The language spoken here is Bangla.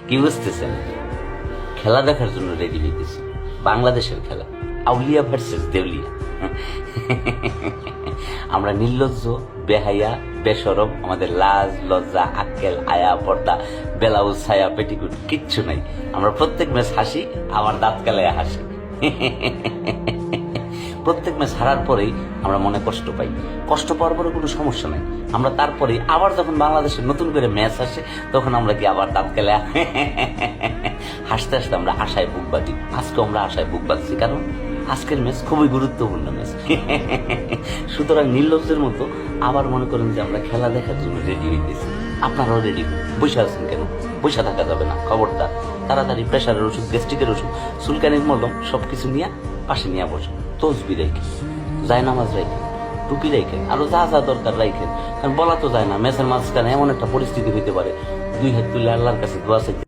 কি বুঝতেছেন? খেলা দেখার জন্য রেডি হইতেছি। বাংলাদেশের খেলা, আউলিয়া ভার্সেস দেউলিয়া। আমরা নির্লজ্জ, বেহাইয়া, বেশরম, আমাদের লাজ লজ্জা আক্কেল আয়া পর্দা ব্লাউজ ছায়া পেটিকুট কিচ্ছু নাই। আমরা প্রত্যেক ম্যাচ হাসি, আবার দাঁত কালায় হাসি। প্রত্যেক ম্যাচ হারার পরেই আমরা মনে কষ্ট পাই। কষ্ট পাওয়ার পরে কোনো সমস্যা নাই, আমরা তারপরে আবার যখন বাংলাদেশের নতুন করে ম্যাচ আসে তখন আমরা কি আবার দাঁত কালায় হাসতে হাসতে আমরা আশায় বুক বাঁধি। আজকে আমরা আশায় বুক বাঁধছি, কারণ আজকের ম্যাচ খুবই গুরুত্বপূর্ণ ম্যাচ। সুতরাং নির্লজ্জের মতো আবার মনে করেন যে আমরা খেলা দেখার জন্য রেডি হইতেছি। আপনারাও রেডি হন। বসে আছেন কেন? বসে থাকা যাবে না, খবরদার। তাড়াতাড়ি প্রেশারের ওষুধ, গ্যাস্ট্রিকের ওষুধ, চুলকানির মলম সবকিছু নিয়ে পাশে নিয়ে বসুন। তসবি রাখেন, জায়নামাজ রাখেন, টুপি রাখেন, আরো যা যা দরকার রাখেন। কারণ বলা তো যায় না, ম্যাচের মাঝখানে এমন একটা পরিস্থিতি হইতে পারে, দুই হাত তুলে আল্লাহর কাছে দোয়া চাইতে